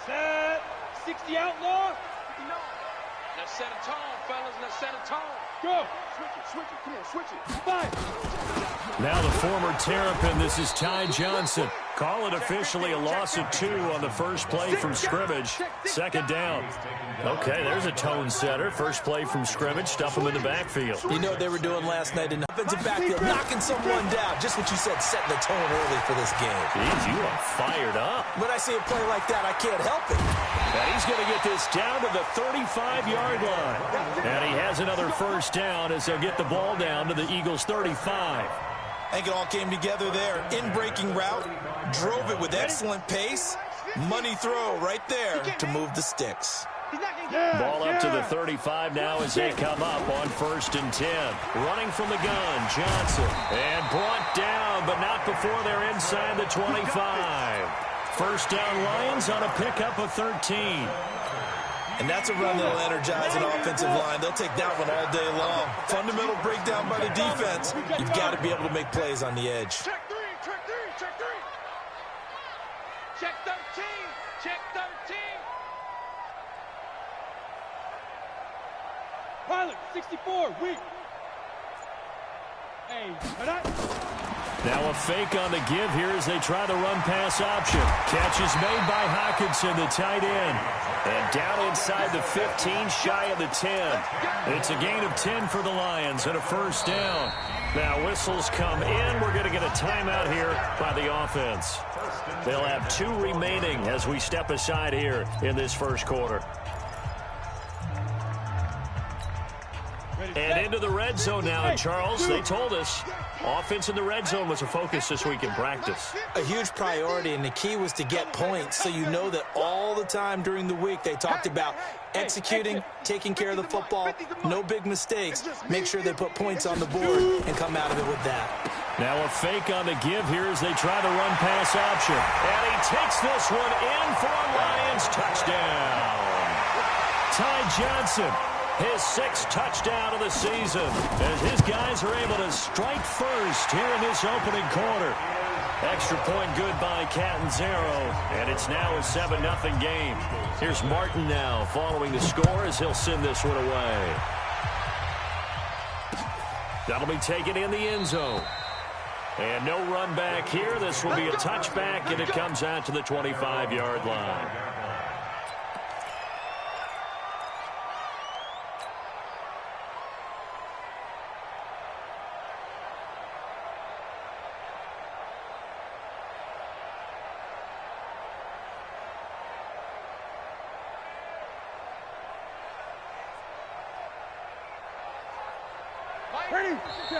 Set. 60 outlaw. Let's set a tone, fellas. Let's set a tone. Go. Switch it. Come on, switch it. 5. Now the former Terrapin, this is Ty Johnson. Call it officially a loss of 2 on the first play from scrimmage. Second down. Okay, there's a tone setter. First play from scrimmage, stuff him in the backfield. You know what they were doing last night in the offensive backfield, knocking someone down. Just what you said, setting the tone early for this game. Jeez, you are fired up. When I see a play like that, I can't help it. And he's going to get this down to the 35-yard line. And he has another first down as they'll get the ball down to the Eagles' 35. I think it all came together there. In-breaking route, drove it with excellent pace. Money throw right there to move the sticks. Ball up to the 35 now as they come up on 1st and 10. Running from the gun, Johnson. And brought down, but not before they're inside the 25. First down Lions on a pickup of 13. And that's a run that'll energize an offensive line. They'll take that one all day long. Fundamental breakdown by the defense. You've got to be able to make plays on the edge. Check 3. Check 13. Check 13. Pilot, 64, weak. Hey, now a fake on the give here as they try the run-pass option. Catch is made by Hockenson, the tight end. And down inside the 15, shy of the 10. It's a gain of 10 for the Lions and a first down. Now whistles come in. We're going to get a timeout here by the offense. They'll have 2 remaining as we step aside here in this first quarter. And into the red zone now, and Charles, they told us offense in the red zone was a focus this week in practice. A huge priority, and the key was to get points, so you know that all the time during the week they talked about executing, taking care of the football, no big mistakes, make sure they put points on the board and come out of it with that. Now a fake on the give here as they try the run-pass option. And he takes this one in for a Lions touchdown. Ty Johnson, his 6th touchdown of the season, as his guys are able to strike first here in this opening quarter. Extra point good by Catanzaro, and it's now a 7-0 game. Here's Martin now following the score as he'll send this one away. That'll be taken in the end zone. And no run back here. This will be a touchback, and it comes out to the 25-yard line.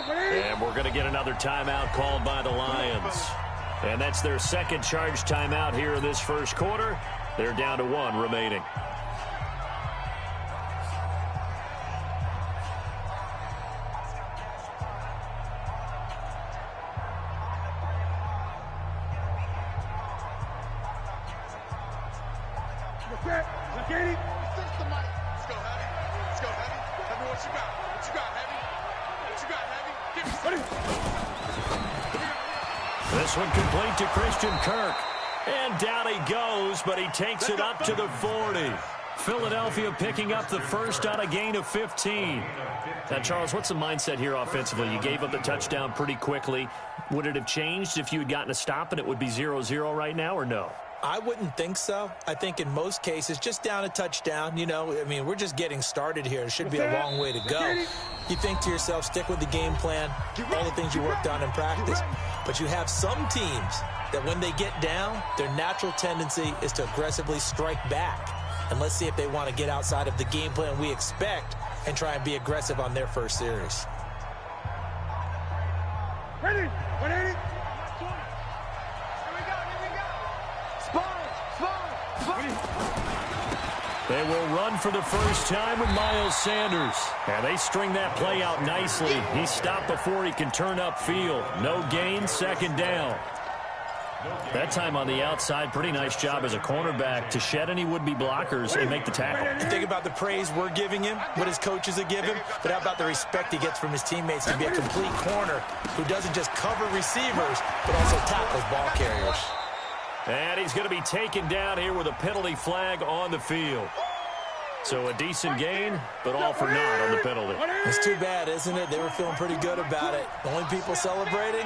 And we're going to get another timeout called by the Lions. And that's their 2nd charge timeout here in this first quarter. They're down to 1 remaining. This one complete to Christian Kirk. And down he goes, but he takes it up to the 40. Philadelphia picking up the first on a gain of 15. Now, Charles, what's the mindset here offensively? You gave up the touchdown pretty quickly. Would it have changed if you had gotten a stop and it would be 0-0 right now, or no? I wouldn't think so. I think in most cases, just down a touchdown, you know, I mean, we're just getting started here. It should be a long way to go. You think to yourself, stick with the game plan, all the things you worked on in practice. But you have some teams that when they get down, their natural tendency is to aggressively strike back. And let's see if they want to get outside of the game plan we expect and try and be aggressive on their first series. Ready? 180. They will run for the first time with Miles Sanders. And they string that play out nicely. He stopped before he can turn upfield. No gain, 2nd down. That time on the outside, pretty nice job as a cornerback to shed any would-be blockers and make the tackle. You think about the praise we're giving him, what his coaches are giving, but how about the respect he gets from his teammates to be a complete corner who doesn't just cover receivers, but also tackles ball carriers. And he's going to be taken down here with a penalty flag on the field. So a decent gain, but all for naught on the penalty. It's too bad, isn't it? They were feeling pretty good about it. The only people celebrating,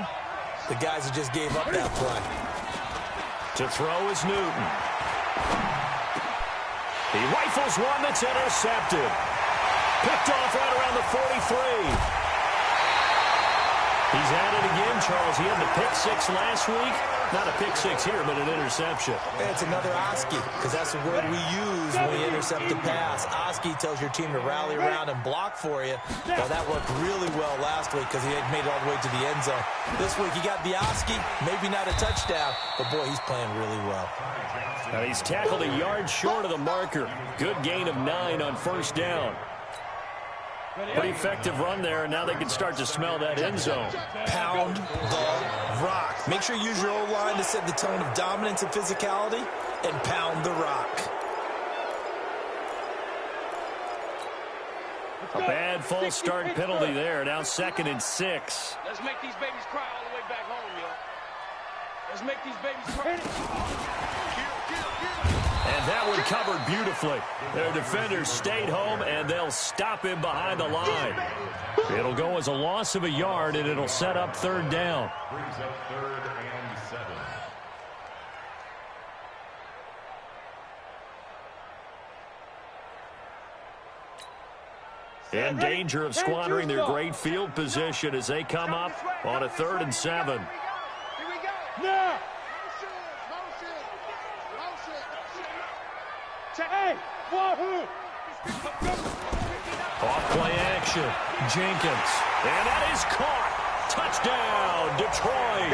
the guys who just gave up that play. To throw is Newton. He rifles one that's intercepted. Picked off right around the 43. He's at it again, Charles. He had the pick six last week. Not a pick six here, but an interception. It's another Oski, because that's the word we use when we intercept the pass. Oski tells your team to rally around and block for you. Well, that worked really well last week because he had made it all the way to the end zone. This week, he got the Oski, maybe not a touchdown, but, boy, he's playing really well. Now he's tackled a yard short of the marker. Good gain of 9 on first down. Pretty effective run there, and now they can start to smell that end zone. Pound the rock. Make sure you use your O-line to set the tone of dominance and physicality, and pound the rock. A bad false start penalty there. Now 2nd and 6. Let's make these babies cry all the way back home, yo. Let's make these babies cry. And that one covered beautifully. Their defenders stayed home, and they'll stop him behind the line. It'll go as a loss of a yard, and it'll set up 3rd down. Brings up 3rd and 7. In danger of squandering their great field position as they come up on a 3rd and 7. Here we go. Now. Hey, wahoo! Off play action. Jenkins. And that is caught. Touchdown, Detroit.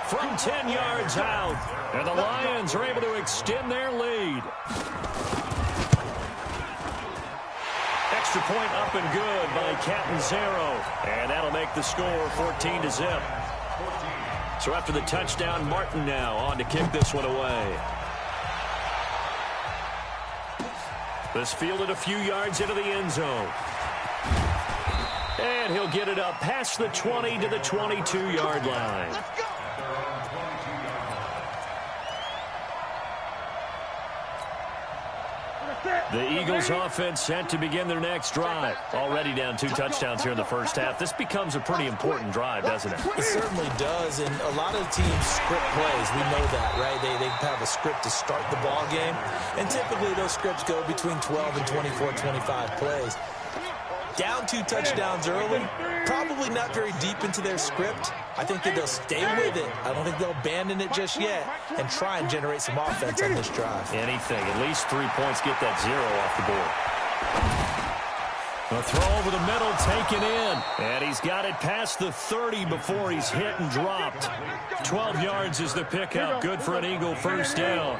From 10 yards out. And the Lions are able to extend their lead. Extra point up and good by Catanzaro. And that'll make the score 14-0. So after the touchdown, Martin now on to kick this one away. This fielded a few yards into the end zone. And he'll get it up past the 20 to the 22-yard line. The Eagles offense set to begin their next drive. Already down 2 touchdowns here in the first half. This becomes a pretty important drive, doesn't it? It certainly does, and a lot of teams script plays. We know that, right? They have a script to start the ball game, and typically those scripts go between 12 and 24, 25 plays. Down 2 touchdowns early, probably not very deep into their script. I think that they'll stay with it. I don't think they'll abandon it just yet and try and generate some offense on this drive. Anything. At least 3 points, get that 0 off the board. A throw over the middle, taken in. And he's got it past the 30 before he's hit and dropped. 12 yards is the pickup. Good for an Eagle first down.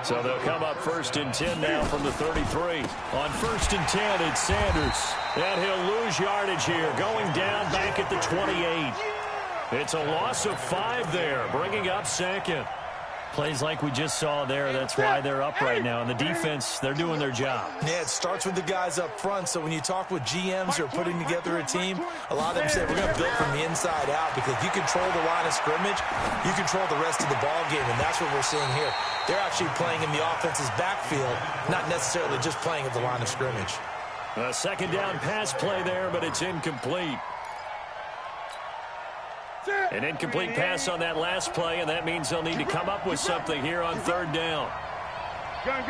So they'll come up 1st and 10 now from the 33. On 1st and 10, it's Sanders. And he'll lose yardage here, going down back at the 28. It's a loss of 5 there, bringing up 2nd. Plays like we just saw there, that's why they're up right now. And the defense, they're doing their job. Yeah, it starts with the guys up front. So when you talk with GMs who are putting together a team, a lot of them say we're going to build from the inside out, because if you control the line of scrimmage, you control the rest of the ball game, and that's what we're seeing here. They're actually playing in the offense's backfield, not necessarily just playing at the line of scrimmage. A 2nd down pass play there, but it's incomplete. An incomplete pass on that last play, and that means they'll need to come up with something here on 3rd down. Gun.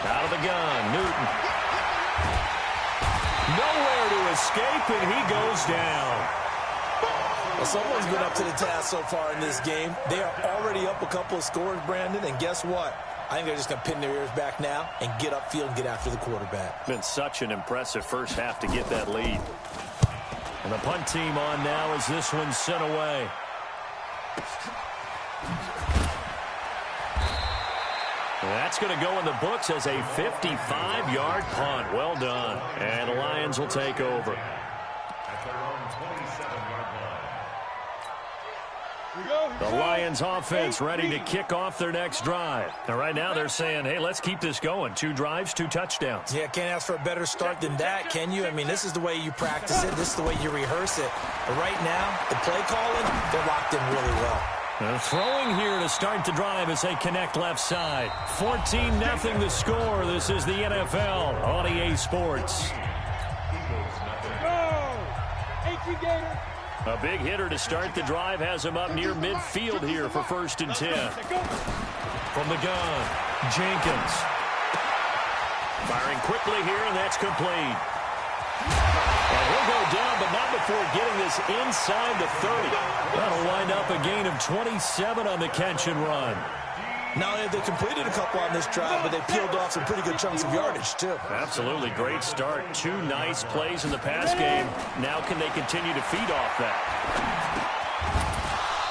Out of the gun, Newton. Nowhere to escape, and he goes down. Well, someone's been up to the task so far in this game. They are already up a couple of scores, Brandon, and guess what? I think they're just going to pin their ears back now and get upfield and get after the quarterback. Been such an impressive first half to get that lead. And the punt team on now as this one's sent away. That's going to go in the books as a 55-yard punt. Well done. And the Lions will take over. At their own 27-yard line. The Lions offense ready to kick off their next drive. Now, right now they're saying, hey, let's keep this going. 2 drives, 2 touchdowns. Yeah, can't ask for a better start than that, can you? I mean, this is the way you practice it. This is the way you rehearse it. But right now, the play calling, they're locked in really well. Throwing here to start the drive as they connect left side. 14-0 the score. This is the NFL on EA Sports. A big hitter to start the drive has him up near midfield here for 1st and 10. From the gun, Jenkins. Firing quickly here, and that's complete. And he'll go down, but not before getting this inside the 30. That'll wind up a gain of 27 on the catch and run. Not only have they completed a couple on this drive, but they peeled off some pretty good chunks of yardage, too. Absolutely. Great start. 2 nice plays in the pass game. Now can they continue to feed off that?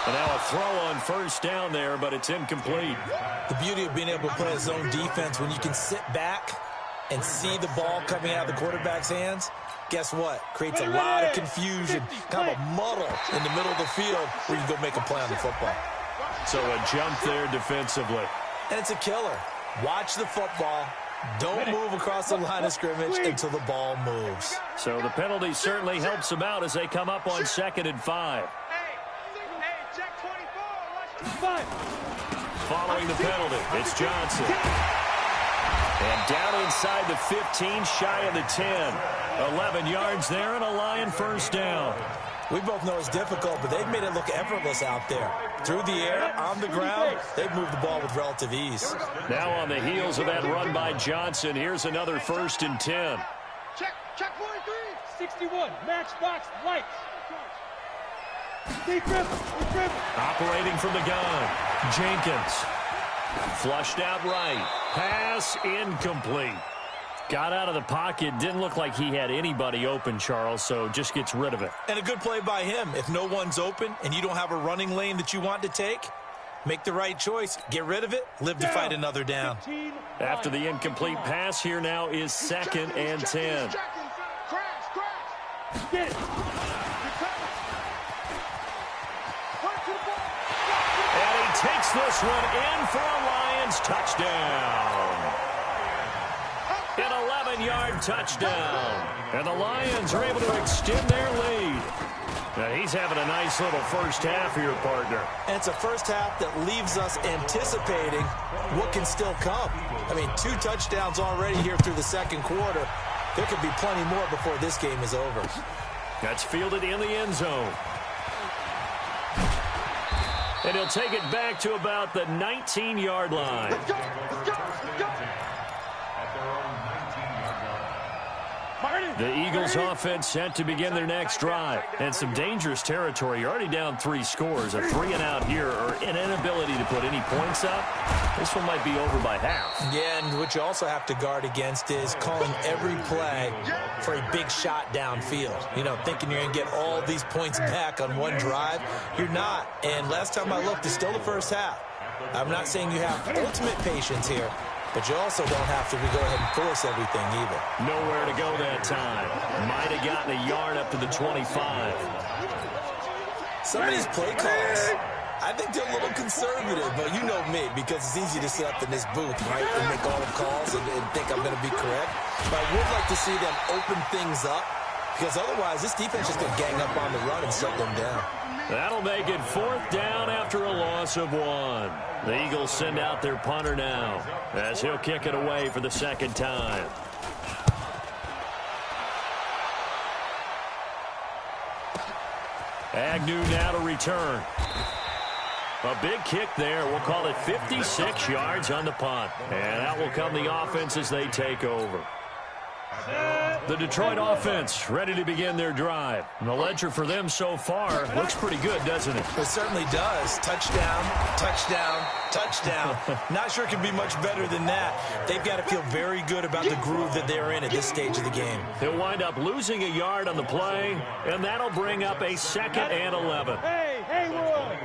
And now a throw on 1st down there, but it's incomplete. The beauty of being able to play a zone defense, when you can sit back and see the ball coming out of the quarterback's hands, guess what? Creates a lot of confusion, kind of a muddle in the middle of the field where you can go make a play on the football. So a jump there defensively. And it's a killer. Watch the football. Don't move across the line of scrimmage until the ball moves. So the penalty certainly helps them out as they come up on 2nd and 5. Hey, check 24. Following the penalty, it's Johnson. And down inside the 15, shy of the 10. 11 yards there and a Lion 1st down. We both know it's difficult, but they've made it look effortless out there. Through the air, on the ground, they've moved the ball with relative ease. Now on the heels of that run by Johnson, here's another 1st and 10. Check 43. 61, matchbox lights. Operating from the gun, Jenkins. Flushed out right. Pass incomplete. Got out of the pocket. Didn't look like he had anybody open, Charles, so just gets rid of it. And a good play by him. If no one's open and you don't have a running lane that you want to take, make the right choice. Get rid of it. Live to fight another down. After the incomplete pass, here now is 2nd and 10. Get it. And he takes this one in for a Lions touchdown. An 11-yard touchdown. And the Lions are able to extend their lead. Now he's having a nice little 1st half here, partner. And it's a 1st half that leaves us anticipating what can still come. I mean, 2 touchdowns already here through the 2nd quarter. There could be plenty more before this game is over. That's fielded in the end zone. And he'll take it back to about the 19-yard line. Let's go. Let's go. Let's go. The Eagles offense set to begin their next drive. And some dangerous territory. You're already down 3 scores. A 3-and-out here or an inability to put any points up. This one might be over by half. Yeah, and what you also have to guard against is calling every play for a big shot downfield. You know, thinking you're going to get all these points back on one drive. You're not. And last time I looked, it's still the 1st half. I'm not saying you have ultimate patience here, but you also don't have to go ahead and force everything either. Nowhere to go that time. Might have gotten a yard up to the 25. Some of these play calls, I think they're a little conservative, but you know me, because it's easy to sit up in this booth, right, and make all the calls and think I'm going to be correct. But I would like to see them open things up, because otherwise this defense is going to gang up on the run and shut them down. That'll make it 4th down after a loss of 1. The Eagles send out their punter now as he'll kick it away for the 2nd time. Agnew now to return. A big kick there. We'll call it 56 yards on the punt. And out will come the offense as they take over. The Detroit offense ready to begin their drive. And the ledger for them so far looks pretty good, doesn't it? It certainly does. Touchdown, touchdown, touchdown. Not sure it can be much better than that. They've got to feel very good about the groove that they're in at this stage of the game. He'll wind up losing a yard on the play, and that'll bring up a 2nd and 11. Hey, Haywood.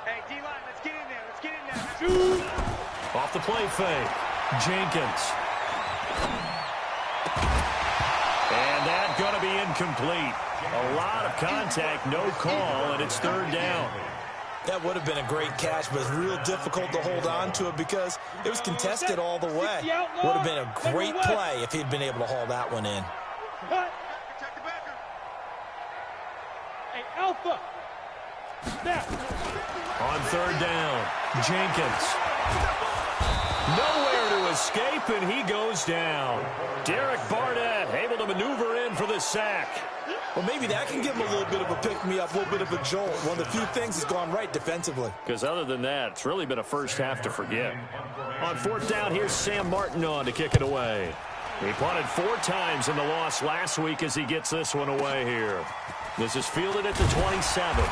Hey, D-line, let's get in there. Let's get in there. Off the play fake, Jenkins. And that going to be incomplete. A lot of contact, no call, and it's third down. That would have been a great catch, but it's real difficult to hold on to it because it was contested all the way. Would have been a great play if he'd been able to haul that one in. Hey, Alpha. On third down, Jenkins. Nowhere to escape, and he goes down. Derek Barnett able to maneuver in for the sack. Well, maybe that can give him a little bit of a pick-me-up, a little bit of a jolt. One of the few things that's gone right defensively. Because other than that, it's really been a first half to forget. On fourth down, here's Sam Martin on to kick it away. He punted 4 times in the loss last week as he gets this one away here. This is fielded at the 27.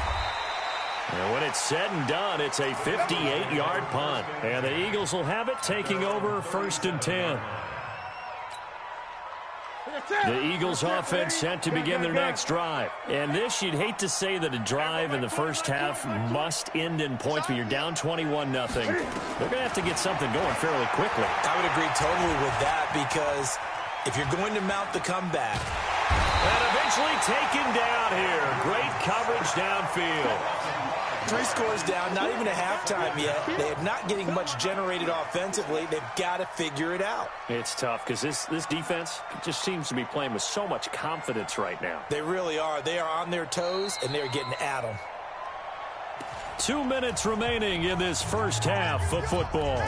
And when it's said and done, it's a 58-yard punt. And the Eagles will have it, taking over 1st and 10. The Eagles offense set to begin their next drive. And this, you'd hate to say that a drive in the first half must end in points, but you're down 21-0. They're going to have to get something going fairly quickly. I would agree totally with that because if you're going to mount the comeback. And eventually taken down here. Great coverage downfield. 3 scores down, not even a halftime yet. They are not getting much generated offensively. They've got to figure it out. It's tough because this defense just seems to be playing with so much confidence right now. They really are. They are on their toes, and they're getting at them. 2 minutes remaining in this first half of football.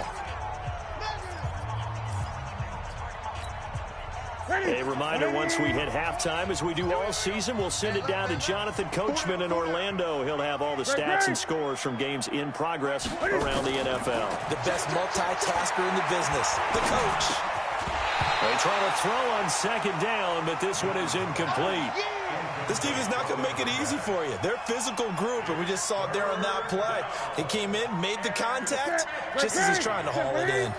A reminder, once we hit halftime, as we do all season, we'll send it down to Jonathan Coachman in Orlando. He'll have all the stats and scores from games in progress around the NFL. The best multitasker in the business, the coach. They try to throw on second down, but this one is incomplete. This team is not going to make it easy for you. They're a physical group, and we just saw it there on that play. He came in, made the contact, just as he's trying to haul it in.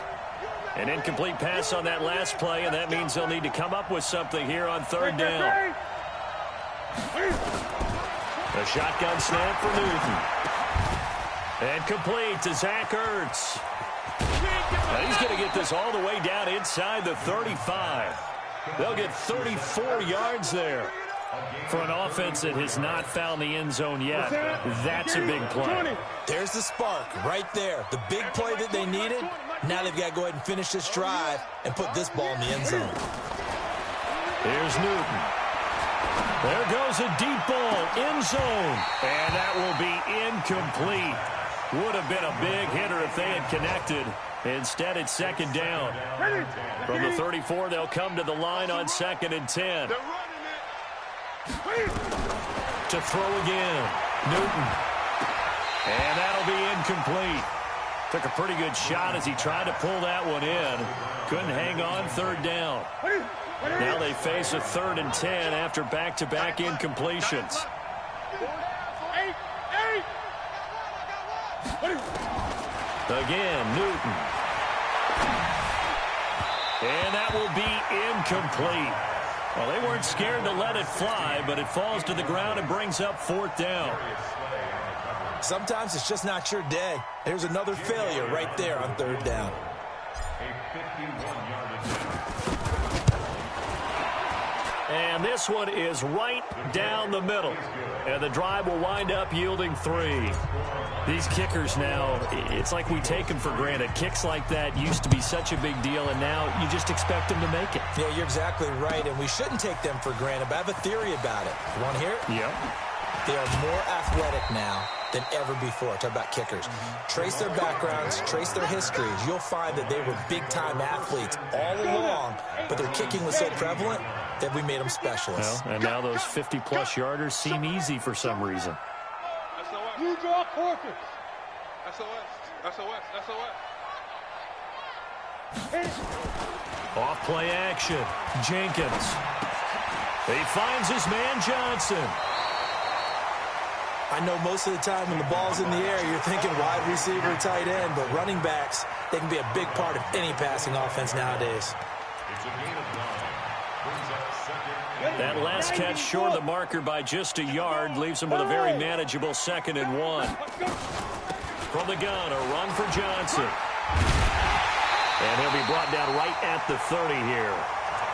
An incomplete pass on that last play, and that means they'll need to come up with something here on third down. A shotgun snap for Newton. And complete to Zach Ertz. Now he's going to get this all the way down inside the 35. They'll get 34 yards there. For an offense that has not found the end zone yet, that's a big play. There's the spark right there. The big play that they needed. Now they've got to go ahead and finish this drive and put this ball in the end zone. Here's Newton. There goes a deep ball, end zone. And that will be incomplete. Would have been a big hitter if they had connected. Instead, it's second down. From the 34, they'll come to the line on 2nd and 10. To throw again, Newton. And that'll be incomplete. Took a pretty good shot as he tried to pull that one in. Couldn't hang on, third down. Now they face a 3rd and 10 after back-to-back incompletions. Again, Newton. And that will be incomplete. Well, they weren't scared to let it fly, but it falls to the ground and brings up 4th down. Sometimes it's just not your day. There's another failure right there on 3rd down. And this one is right down the middle. And the drive will wind up yielding 3. These kickers now, it's like we take them for granted. Kicks like that used to be such a big deal, and now you just expect them to make it. Yeah, you're exactly right, and we shouldn't take them for granted, but I have a theory about it. You want to hear it? Yep. They are more athletic now than ever before. Talk about kickers. Trace their backgrounds, trace their histories. You'll find that they were big-time athletes all along, but their kicking was so prevalent that we made them specialists. Well, and now those 50-plus yarders seem easy for some reason. You draw quarters. SOS. Off play action. Jenkins. He finds his man Johnson. I know most of the time when the ball's in the air, you're thinking wide receiver, tight end, but running backs, they can be a big part of any passing offense nowadays. That last catch short of the marker by just a yard leaves him with a very manageable 2nd and 1. From the gun, a run for Johnson. And he'll be brought down right at the 30 here.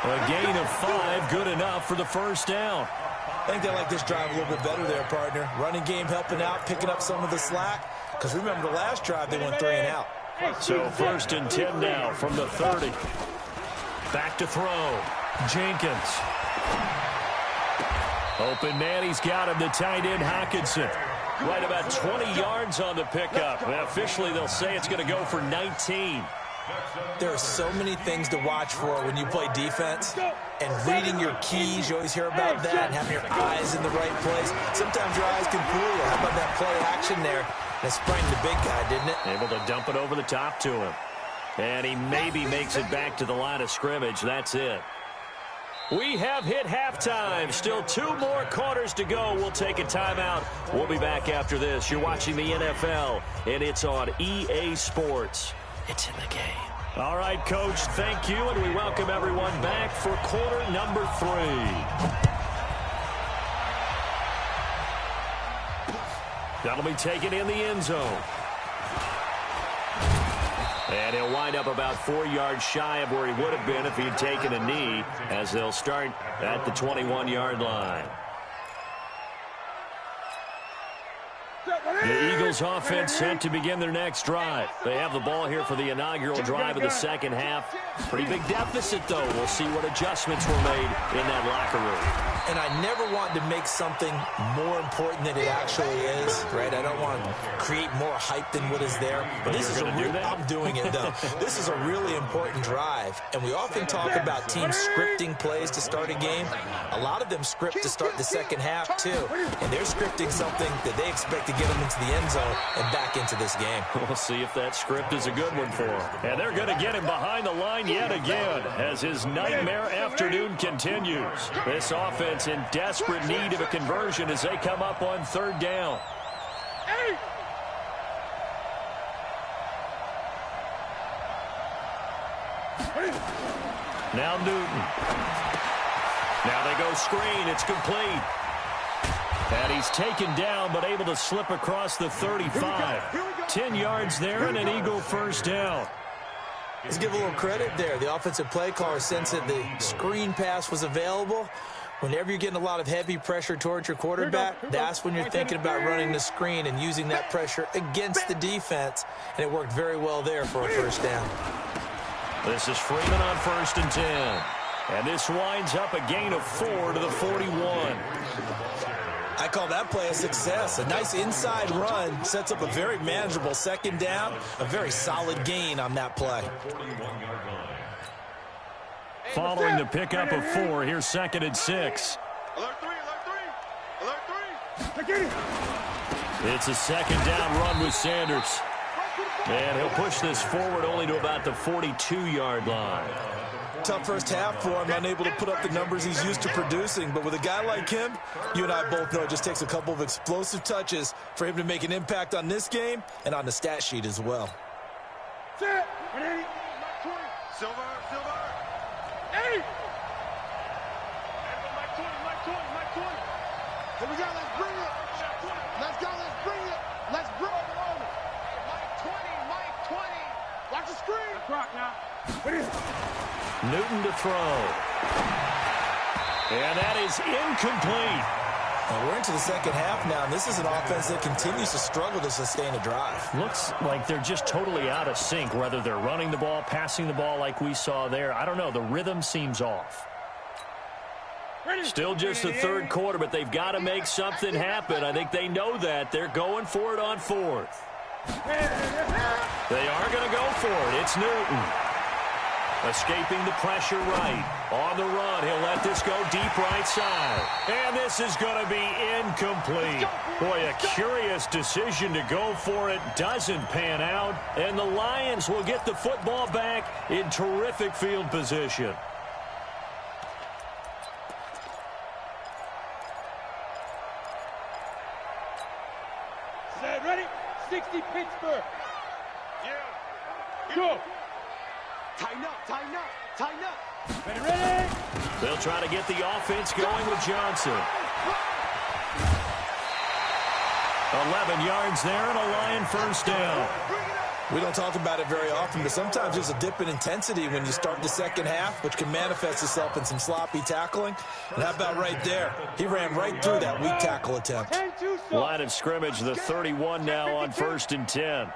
A gain of 5, good enough for the first down. I think they like this drive a little bit better there, partner. Running game helping out, picking up some of the slack. Because remember, the last drive, they went 3 and out. So 1st and 10 now from the 30. Back to throw. Jenkins. Open man, he's got him, the tight end, Hockenson. Right about 20 yards on the pickup. And officially, they'll say it's going to go for 19. There are so many things to watch for when you play defense. And reading your keys, you always hear about that, and having your eyes in the right place. Sometimes your eyes can fool you. How about that play action there? That sprang the big guy, didn't it? Able to dump it over the top to him. And he maybe makes it back to the line of scrimmage. That's it. We have hit halftime. Still 2 more quarters to go. We'll take a timeout. We'll be back after this. You're watching the NFL, and it's on EA Sports. It's in the game. All right, Coach, thank you, and we welcome everyone back for quarter number 3. That'll be taken in the end zone. And he'll wind up about 4 yards shy of where he would have been if he had taken a knee, as they'll start at the 21-yard line. The Eagles offense set to begin their next drive. They have the ball here for the inaugural drive of the second half. Pretty big deficit, though. We'll see what adjustments were made in that locker room. And I never want to make something more important than it actually is, right? I don't want to create more hype than what is there. But this is I'm doing it, though. This is a really important drive. And we often talk about teams scripting plays to start a game. A lot of them script to start the second half, too. And they're scripting something that they expect to get them into the end zone and back into this game. We'll see if that script is a good one for him. And they're going to get him behind the line yet again as his nightmare afternoon continues. This offense in desperate need of a conversion as they come up on 3rd down. Now Newton. Now they go screen. It's complete. And he's taken down, but able to slip across the 35. 10 yards there and an Eagle first down. Let's give a little credit there. The offensive play caller sensed that the screen pass was available. Whenever you're getting a lot of heavy pressure towards your quarterback, that's when you're thinking about running the screen and using that pressure against the defense. And it worked very well there for a first down. This is Freeman on 1st and 10. And this winds up a gain of 4 to the 41. I call that play a success. A nice inside run sets up a very manageable second down. A very solid gain on that play. Following the pickup of 4, here's 2nd and 6. Alert 3, alert 3, alert 3. It's a 2nd down run with Sanders. And he'll push this forward only to about the 42-yard line. Tough first half for him, unable to put up the numbers he's used to producing. But with a guy like him, you and I both know it just takes a couple of explosive touches for him to make an impact on this game and on the stat sheet as well. Silver. Hey! Here we go, let's bring it. Let's go, let's bring it. Let's bring it. Mike 20. Watch the screen. Clock now. Newton to throw. And that is incomplete. And we're into the second half now, and this is an offense that continues to struggle to sustain a drive. Looks like they're just totally out of sync, whether they're running the ball, passing the ball like we saw there. I don't know. The rhythm seems off. Still just the 3rd quarter, but they've got to make something happen. I think they know that. They're going for it on 4th. They are going to go for it. It's Newton. Escaping the pressure right. On the run, he'll let this go deep right side. And this is going to be incomplete. Boy, a curious decision to go for it. Doesn't pan out. And the Lions will get the football back in terrific field position. Set, ready? 60 Pittsburgh. Yeah. Go. Tighten up. Ready? They'll try to get the offense going with Johnson. 11 yards there and a Lion first down. We don't talk about it very often, but sometimes there's a dip in intensity when you start the second half, which can manifest itself in some sloppy tackling. And how about right there? He ran right through that weak tackle attempt. Line of scrimmage, the 31 now on 1st and 10.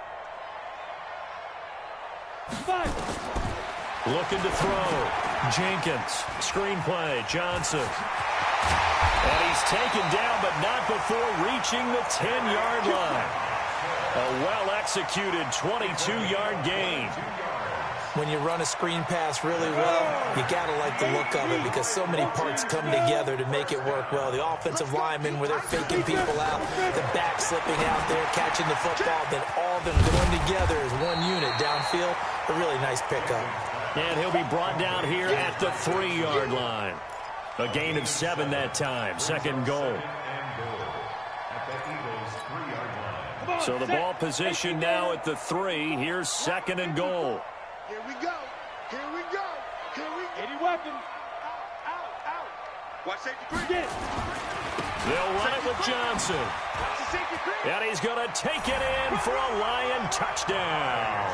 Looking to throw. Jenkins. Screenplay. Johnson. And he's taken down, but not before reaching the 10-yard line. A well-executed 22-yard gain. When you run a screen pass really well, you got to like the look of it because so many parts come together to make it work well. The offensive linemen, where they're faking people out, the back slipping out there, catching the football, then all of them going together as one unit downfield. A really nice pickup. And he'll be brought down here at the 3-yard line. A gain of 7 that time. 2nd goal. So the ball position now at the 3. Here's 2nd and goal. Here we go. Here we go. Here we go. Any weapons? Out. Watch safety creep. Get it. They'll run it with Johnson. Watch the safety creep. And he's going to take it in for a Lion touchdown.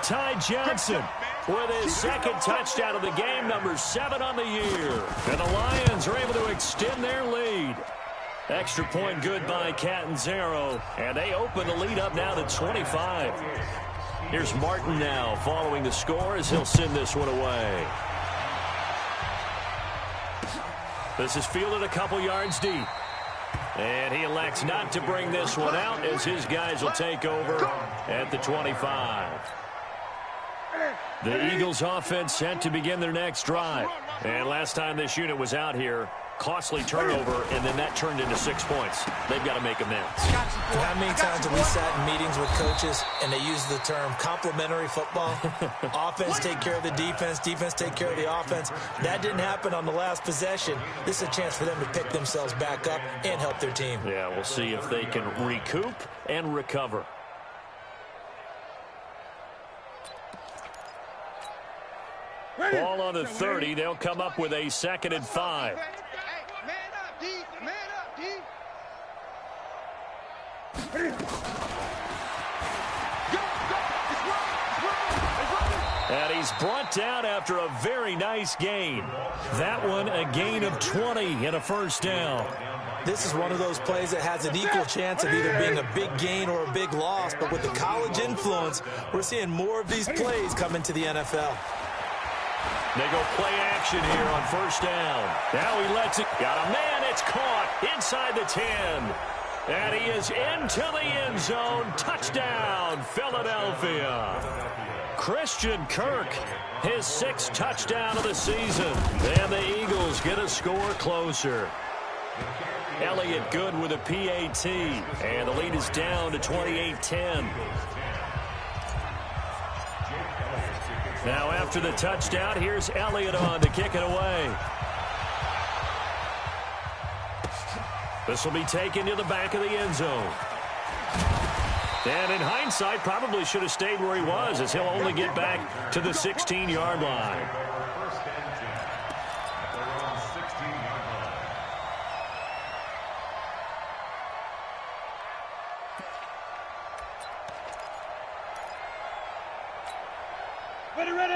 Ty Johnson with his 2nd touchdown of the game, number 7 on the year. And the Lions are able to extend their lead. Extra point good by Catanzaro. And they open the lead up now to 25. Here's Martin now following the score as he'll send this one away. This is fielded a couple yards deep. And he elects not to bring this one out as his guys will take over at the 25. The Eagles offense set to begin their next drive. And last time this unit was out here, costly turnover, and then that turned into 6 points. They've got to make amends. How many times have we sat in meetings with coaches and they use the term complementary football? Offense take care of the defense, defense take care of the offense. That didn't happen on the last possession. This is a chance for them to pick themselves back up and help their team. Yeah, we'll see if they can recoup and recover. Ball on the 30. They'll come up with a 2nd and 5. Man up, D. Man up, D. And he's brought down after a very nice gain. That one a gain of 20 and a 1st down. This is one of those plays that has an equal chance of either being a big gain or a big loss. But with the college influence, we're seeing more of these plays come into the NFL. They go play action here on 1st down. Now he lets it. Got a man. It's caught inside the 10. And he is into the end zone. Touchdown, Philadelphia. Christian Kirk, his 6th touchdown of the season. And the Eagles get a score closer. Elliott good with a PAT. And the lead is down to 28-10. Now after the touchdown, here's Elliott on to kick it away. This will be taken to the back of the end zone. And in hindsight, probably should have stayed where he was, as he'll only get back to the 16-yard line.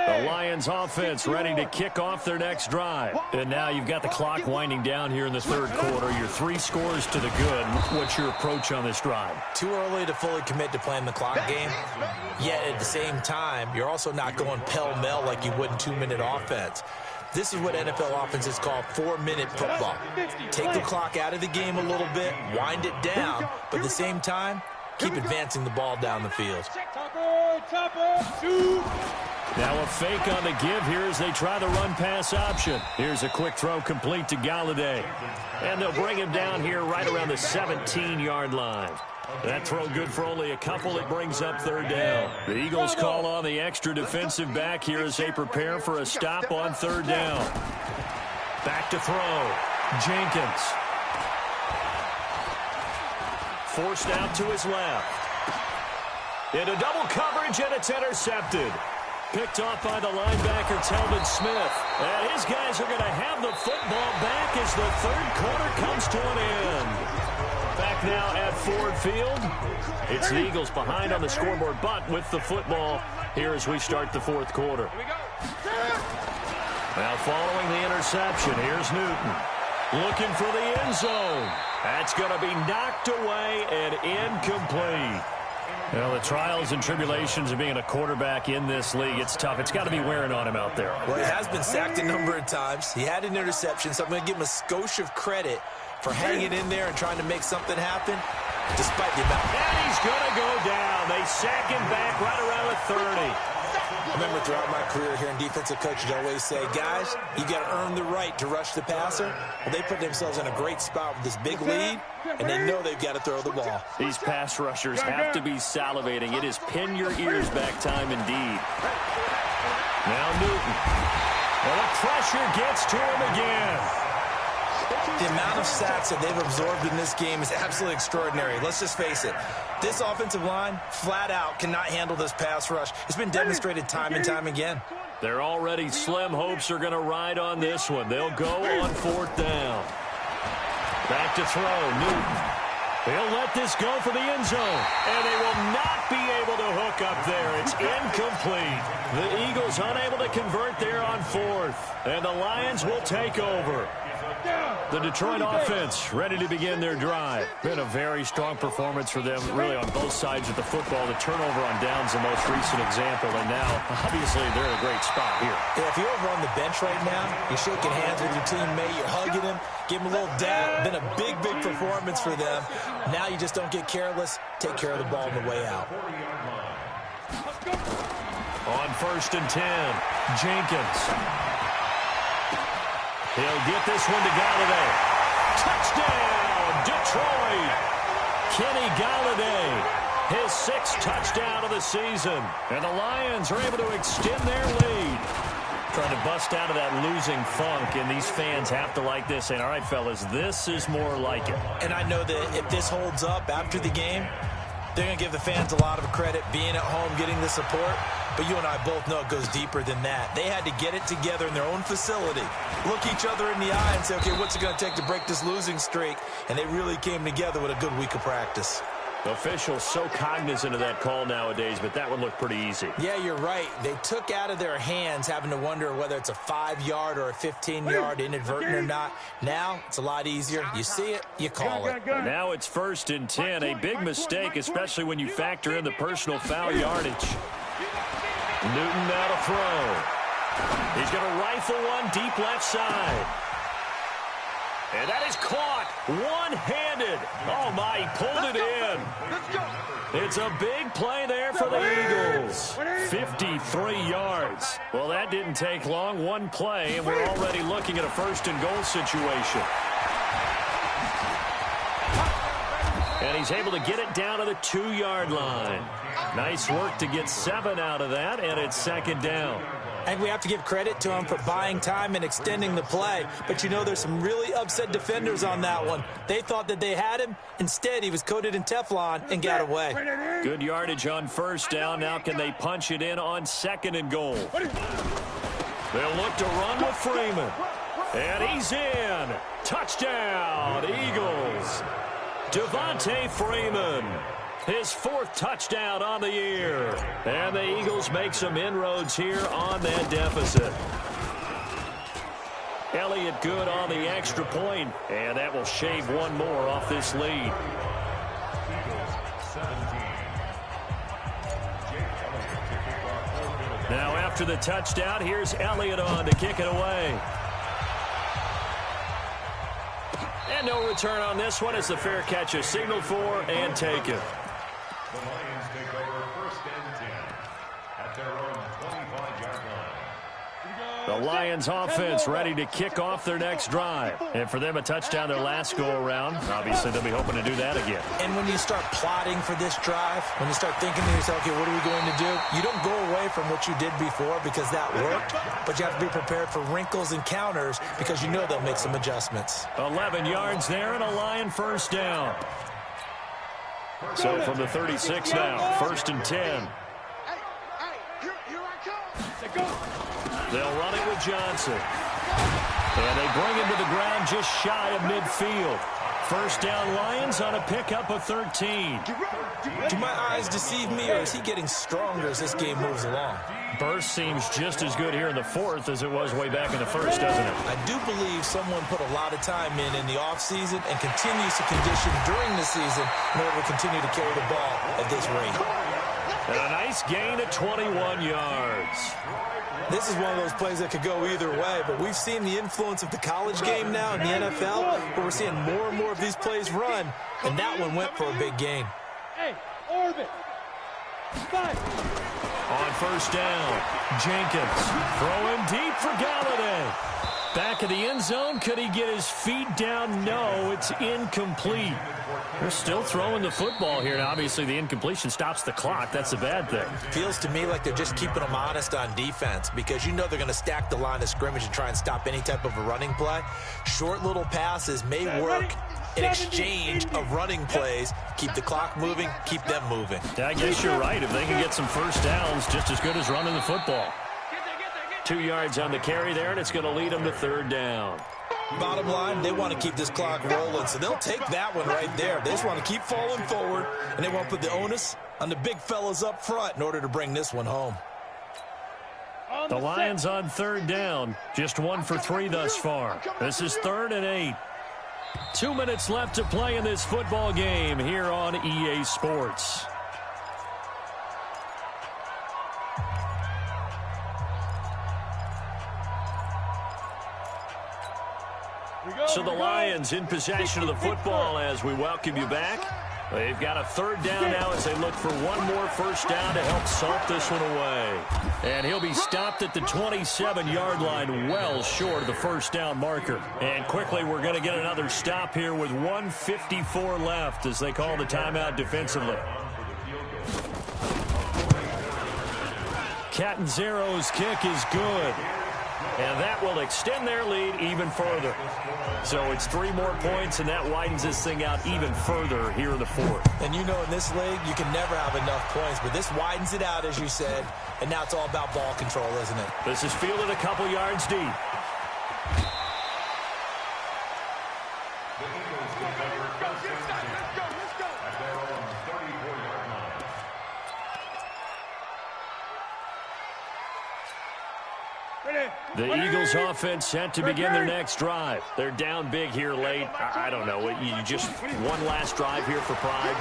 The Lions offense ready to kick off their next drive. And now you've got the clock winding down here in the 3rd quarter. Your 3 scores to the good. What's your approach on this drive? Too early to fully commit to playing the clock game. Yet at the same time, you're also not going pell-mell like you would in 2-minute offense. This is what NFL offenses call 4-minute football. Take the clock out of the game a little bit, wind it down, but at the same time, keep advancing the ball down the field. Now a fake on the give here as they try the run-pass option. Here's a quick throw complete to Galladay. And they'll bring him down here right around the 17-yard line. That throw good for only a couple. It brings up 3rd down. The Eagles call on the extra defensive back here as they prepare for a stop on 3rd down. Back to throw. Jenkins. Forced out to his left. Into double coverage, and it's intercepted. Picked off by the linebacker, Telvin Smith. And his guys are going to have the football back as the 3rd quarter comes to an end. Back now at Ford Field. It's the Eagles behind on the scoreboard, but with the football here as we start the fourth quarter. Now following the interception, here's Newton. Looking for the end zone. That's going to be knocked away and incomplete. Well, the trials and tribulations of being a quarterback in this league, it's tough. It's got to be wearing on him out there. Well, he has been sacked a number of times. He had an interception, so I'm going to give him a skosh of credit for hanging in there and trying to make something happen, despite the amount. And he's going to go down. They sack him back right around the 30. I remember throughout my career here in defensive coaches, I always say, guys, you got to earn the right to rush the passer. Well, they put themselves in a great spot with this big lead, and they know they've got to throw the ball. These pass rushers have to be salivating. It is pin your ears back time indeed. Now Newton. Well, the pressure gets to him again. The amount of sacks that they've absorbed in this game is absolutely extraordinary. Let's just face it. This offensive line, flat out, cannot handle this pass rush. It's been demonstrated time and time again. They're already slim hopes are going to ride on this one. They'll go on fourth down. Back to throw, Newton. They'll let this go for the end zone. And they will not be able to hook up there. It's incomplete. The Eagles unable to convert there on fourth. And the Lions will take over. The Detroit offense ready to begin their drive. Been a very strong performance for them, really on both sides of the football. The turnover on downs the most recent example, and now, obviously, they're in a great spot here. Yeah, if you're over on the bench right now, you're shaking hands with your teammate, you're hugging him, give him a little dab. Been a big, big performance for them. Now you just don't get careless. Take care of the ball on the way out. On 1st and 10, Jenkins. He'll get this one to Galladay. Touchdown, Detroit! Kenny Galladay, his 6th touchdown of the season. And the Lions are able to extend their lead. Trying to bust out of that losing funk, and these fans have to like this. Saying, all right, fellas, this is more like it. And I know that if this holds up after the game, they're going to give the fans a lot of credit, being at home, getting the support. But you and I both know it goes deeper than that. They had to get it together in their own facility, look each other in the eye and say, okay, what's it going to take to break this losing streak? And they really came together with a good week of practice. Officials so cognizant of that call nowadays, but that one looked pretty easy. Yeah, you're right. They took out of their hands having to wonder whether it's a 5-yard or a 15-yard inadvertent or not. Now it's a lot easier. You see it, you call it. Now it's 1st and 10. A big mistake, especially when you factor in the personal foul yardage. Newton now to throw. He's going to rifle one deep left side. And that is caught one-handed. Oh, my, he pulled it in. It's a big play there for the Eagles. 53 yards. Well, that didn't take long. One play, and we're already looking at a 1st and goal situation. And he's able to get it down to the 2-yard line. Nice work to get 7 out of that, and it's 2nd down. And we have to give credit to him for buying time and extending the play. But you know, there's some really upset defenders on that one. They thought that they had him. Instead, he was coated in Teflon and got away. Good yardage on 1st down. Now can they punch it in on 2nd and goal? They'll look to run with Freeman. And he's in. Touchdown, Eagles. Devontae Freeman. His 4th touchdown on the year. And the Eagles make some inroads here on that deficit. Elliott good on the extra point, and that will shave one more off this lead. Now after the touchdown, here's Elliott on to kick it away. And no return on this one as the fair catch is signaled for and taken. The Lions take over 1st and 10 at their own 25-yard line. The Lions offense ready to kick off their next drive. And for them, a touchdown their last go-around. Obviously, they'll be hoping to do that again. And when you start plotting for this drive, when you start thinking to yourself, okay, what are we going to do? You don't go away from what you did before because that worked, but you have to be prepared for wrinkles and counters because you know they'll make some adjustments. 11 yards there and a Lion 1st down. So from the 36 now, 1st and 10. Here I come. They'll run it with Johnson. And they bring him to the ground just shy of midfield. First down Lions on a pickup of 13. Do my eyes deceive me, or is he getting stronger as this game moves along? Burst seems just as good here in the fourth as it was way back in the first, doesn't it? I do believe someone put a lot of time in the offseason and continues to condition during the season in order to continue to carry the ball at this rate. And a nice gain of 21 yards. This is one of those plays that could go either way, but we've seen the influence of the college game now in the NFL, where we're seeing more and more of these plays run, and that one went for a big gain. Hey, orbit. On first down, Jenkins throwing deep for Galladay. Back of the end zone, could he get his feet down? No, it's incomplete. They're still throwing the football here, and obviously the incompletion stops the clock. That's a bad thing. Feels to me like they're just keeping them honest on defense, because you know they're going to stack the line of scrimmage and try and stop any type of a running play. Short little passes may work in exchange of running plays. Keep the clock moving, keep them moving. I guess you're right. If they can get some first downs, just as good as running the football. 2 yards on the carry there, and it's going to lead them to third down. Bottom line, they want to keep this clock rolling, so they'll take that one right there. They just want to keep falling forward, and they want to put the onus on the big fellas up front in order to bring this one home. The Lions on third down, just 1 for 3 thus far. This is 3rd and 8. 2 minutes left to play in this football game here on EA Sports. So the Lions in possession of the football as we welcome you back. They've got a third down now as they look for one more first down to help salt this one away. And he'll be stopped at the 27-yard line, well short of the first down marker. And quickly, we're going to get another stop here with 1:54 left as they call the timeout defensively. Catanzaro's kick is good. And that will extend their lead even further. So it's 3 more points, and that widens this thing out even further here in the fourth. And you know in this league, you can never have enough points, but this widens it out, as you said, and now it's all about ball control, isn't it? This is fielded a couple yards deep. The Eagles offense set to begin their next drive. They're down big here late. I don't know. You just one last drive here for pride.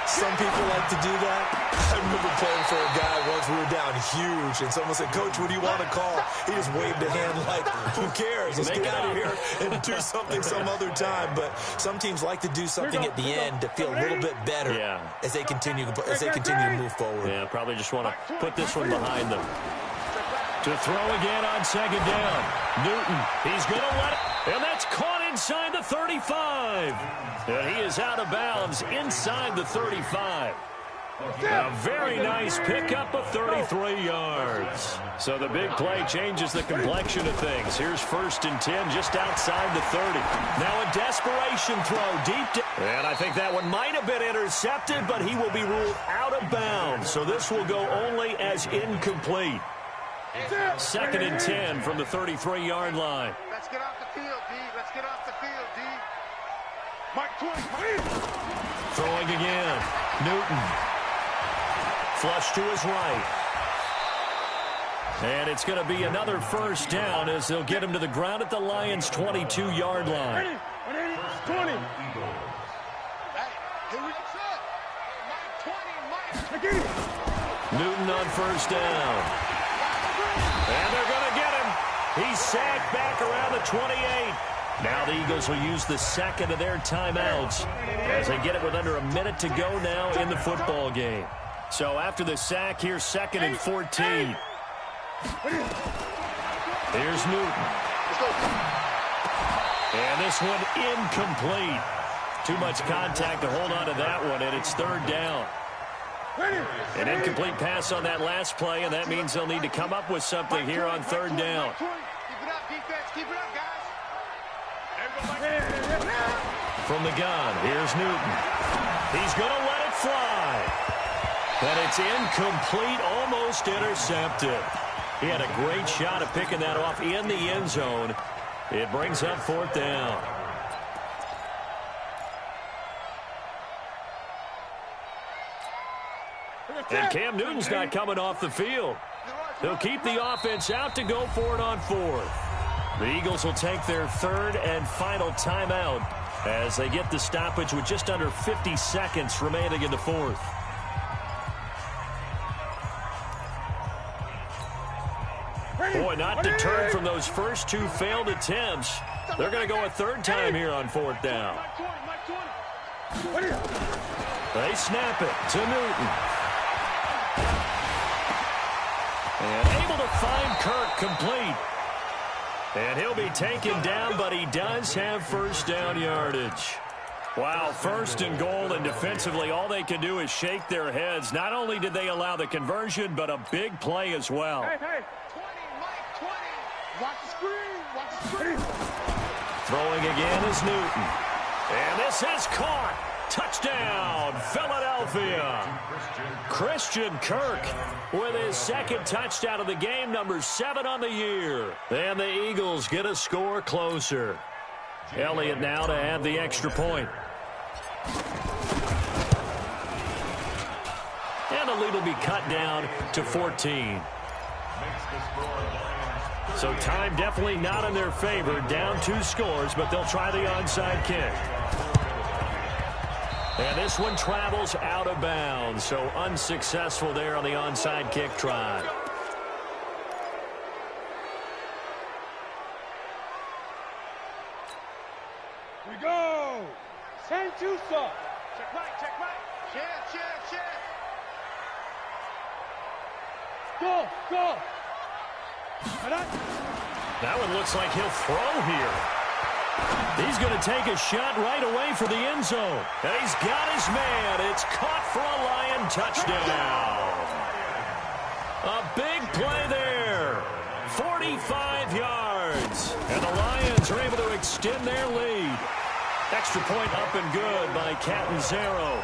Some people like to do that. I remember playing for a guy once. We were down huge, and someone said, "Coach, what do you want to call?" He just waved a hand like, "Who cares? Let's get out of here and do something some other time." But some teams like to do something at the end to feel a little bit better as they continue to move forward. Yeah, probably just want to put this one behind them. To throw again on second down. Newton, he's going to let it, and that's caught inside the 35. And he is out of bounds inside the 35. A very nice pickup of 33 yards. So the big play changes the complexion of things. Here's 1st and 10 just outside the 30. Now a desperation throw deep. And I think that one might have been intercepted, but he will be ruled out of bounds. So this will go only as incomplete. 2nd and 10 from the 33-yard line. Let's get off the field, D. Let's get off the field, D. Mark 20. Throwing again. Newton. Flush to his right. And it's going to be another first down as they'll get him to the ground at the Lions' 22-yard line. 20. Newton on first down. And they're going to get him. He's sacked back around the 28. Now the Eagles will use the second of their timeouts as they get it with under a minute to go now in the football game. So after the sack, here's 2nd and 14. Here's Newton. And this one incomplete. Too much contact to hold on to that one, and it's 3rd down. An incomplete pass on that last play, and that means they'll need to come up with something here on 3rd down. Keep it up, defense. Keep it up, guys. From the gun, here's Newton. He's going to let it fly. But it's incomplete, almost intercepted. He had a great shot at picking that off in the end zone. It brings up 4th down. And Cam Newton's not coming off the field. He'll keep the offense out to go for it on fourth. The Eagles will take their third and final timeout as they get the stoppage with just under 50 seconds remaining in the fourth. Boy, not deterred from those first two failed attempts. They're going to go a third time here on fourth down. They snap it to Newton. And able to find Kirk complete. And he'll be taken down, but he does have first down yardage. Wow, first and goal, and defensively all they can do is shake their heads. Not only did they allow the conversion, but a big play as well. Hey, 20, Mike, 20. Watch the screen. Watch the screen. Throwing again is Newton. And this is caught. Touchdown, Philadelphia. Christian Kirk with his second touchdown of the game, number 7 on the year. And the Eagles get a score closer. Elliott now to add the extra point. And the lead will be cut down to 14. So time definitely not in their favor. Down 2 scores, but they'll try the onside kick. And this one travels out of bounds, so unsuccessful there on the onside kick try. We go. Send Tusa. Check right, check right. Check. Go. That one looks like he'll throw here. He's going to take a shot right away for the end zone. And he's got his man. It's caught for a Lion touchdown. A big play there. 45 yards. And the Lions are able to extend their lead. Extra point up and good by Catanzaro.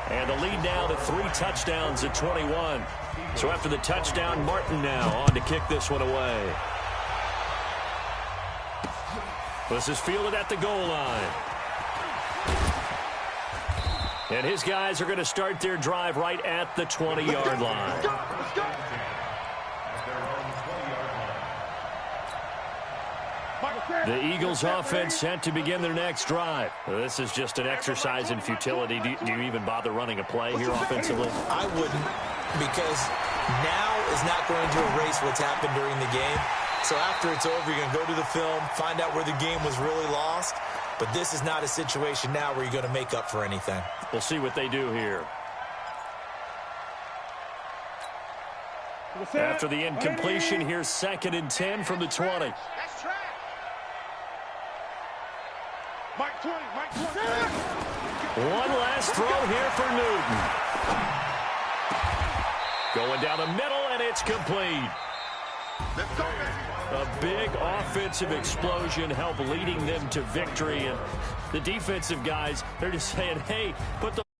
And the lead now to 3 touchdowns at 21. So after the touchdown, Martin now on to kick this one away. This is fielded at the goal line. And his guys are going to start their drive right at the 20-yard line. Let's go. The Eagles offense set to begin their next drive. This is just an exercise in futility. Do you even bother running a play here offensively? I wouldn't, because now is not going to erase what's happened during the game. So after it's over, you're going to go to the film, find out where the game was really lost. But this is not a situation now where you're going to make up for anything. We'll see what they do here. After the incompletion, here's 2nd and 10 from the 20. That's track. Mike 20. One last throw here for Newton. Going down the middle, and it's complete. Let's go, baby. A big offensive explosion helped leading them to victory. And the defensive guys, they're just saying, hey, put the